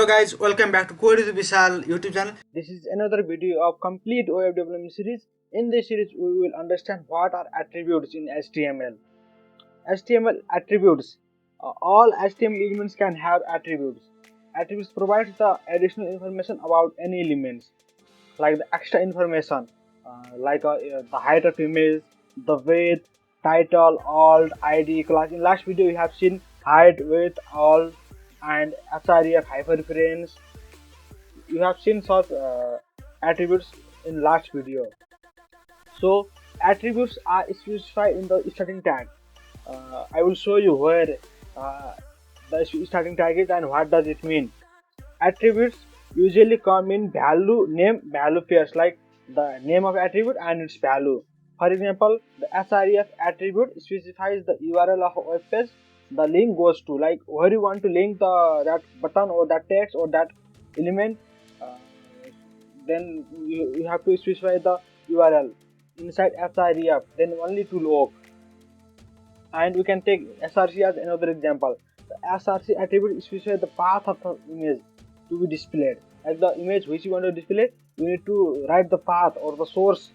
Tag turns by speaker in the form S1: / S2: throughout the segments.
S1: Hello guys, welcome back to Code with Bishal YouTube channel. This is another video of complete web development series. In this series, we will understand what are attributes in HTML. HTML attributes. All HTML elements can have attributes. Attributes provide the additional information about any elements, like the extra information, the height of image, the width, title, alt, ID, class. In last video, we have seen height, width, alt, and href hyperreference. You have seen such attributes in last video. So attributes are specified in the starting tag. I will show you where the starting tag is and what does it mean. Attributes usually come in value, name, value pairs, like the name of attribute and its value. For example, the href attribute specifies the URL of a web page the link goes to, like where you want to link that button or that text or that element. uh, then you have to specify the URL inside href, then only it will work. And we can take src as another example. The src attribute specifies the path of the image to be displayed. Like the image which you want to display, you need to write the path or the source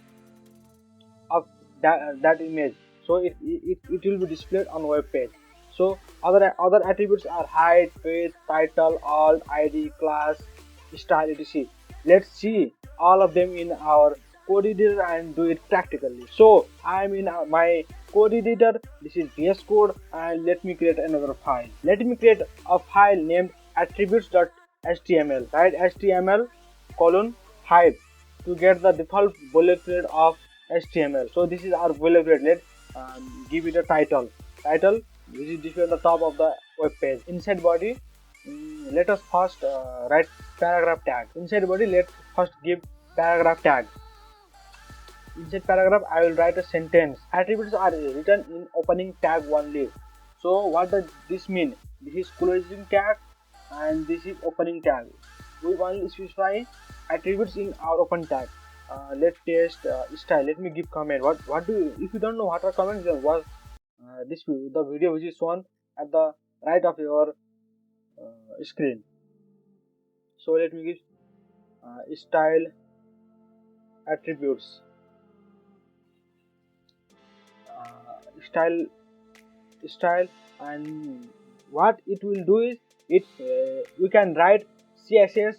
S1: of that image, so it will be displayed on web page. So other attributes are height, width, title, alt, ID, class, style, etc. Let's see all of them in our code editor and do it practically. So I am in my code editor. This is VS Code, and let me create another file. Let me create a file named attributes.html. Write html colon height to get the default boilerplate of HTML. So this is our boilerplate. Let's give it a title. Title, which is displayed at the top of the web page. Inside body, let us first write paragraph tag. Inside body, let's first give paragraph tag. Inside paragraph, I will write a sentence. Attributes are written in opening tag only. So what does this mean? This is closing tag and this is opening tag. We only specify attributes in our open tag. Let's test style. Let me give comment. What do you, if you don't know what are comments, then watch the video which is shown at the right of your screen. So let me give style attributes. Style, and what it will do is we can write CSS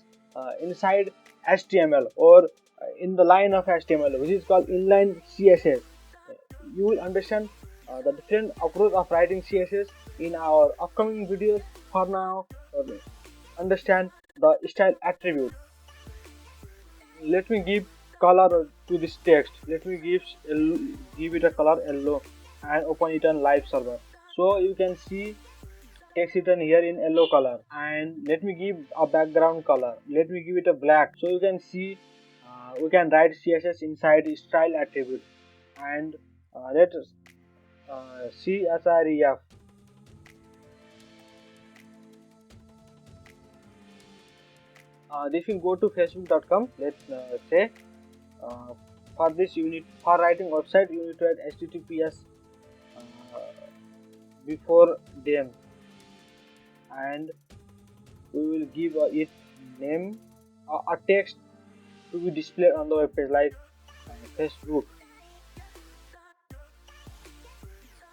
S1: inside HTML or in the line of HTML, which is called inline CSS. You will understand the different approach of writing CSS in our upcoming videos. For now, understand the style attribute. Let me give color to this text. Let me give it a color yellow and open it on live server. So you can see text written here in yellow color, and let me give a background color. Let me give it a black. So you can see we can write CSS inside style attribute. And let us see href. If you go to facebook.com, let's say for this for writing website you need to add https before them, and we will give it name, a text to be displayed on the web page, like Facebook.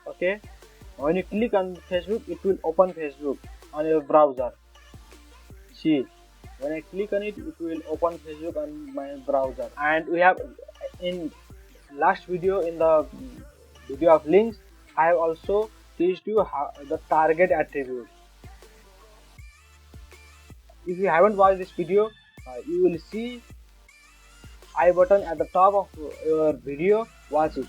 S1: Okay, when you click on Facebook, it will open Facebook on your browser. See, when I click on it, it will open Facebook on my browser. And we have, in last video, in the video of links, I have also teached you how the target attribute. If you haven't watched this video, you will see I button at the top of your video. Watch it.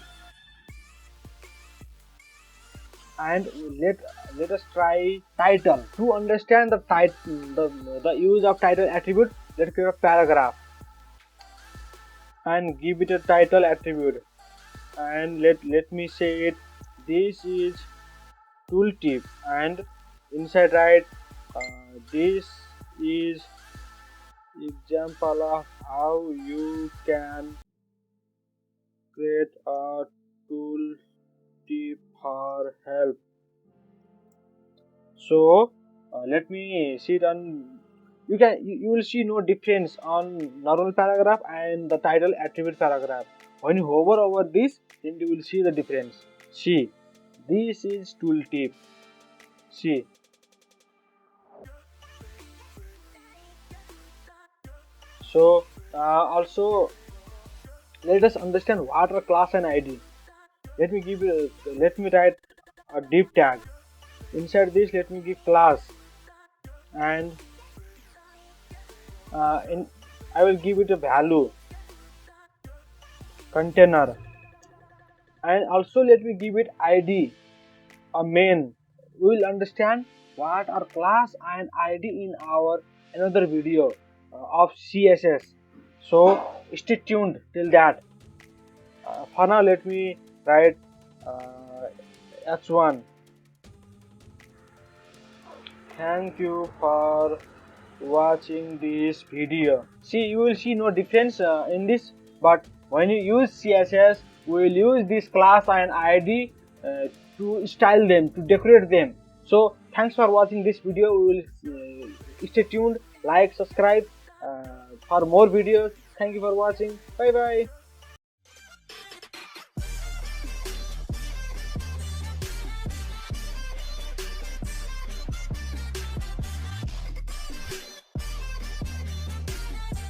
S1: And let us try title. To understand the title, the use of title attribute, let's create a paragraph and give it a title attribute. And let me say it, this is tooltip, and inside write this is example of how you can create a tool tip for help. So let me see it on you will see no difference on normal paragraph and the title attribute paragraph. When you hover over this, then you will see the difference. See, this is tooltip. See, so also let us understand what are class and id. Let me write a div tag. Inside this, let me give class, and I will give it a value container, and also let me give it id, a main. We will understand what are class and id in our another video of css. So stay tuned till that. For now, let me write h1. Thank you for watching this video. See, you will see no difference in this, but when you use css, we will use this class and id to style them, to decorate them. So thanks for watching this video. We will stay tuned, like, subscribe for more videos. Thank you for watching. Bye bye.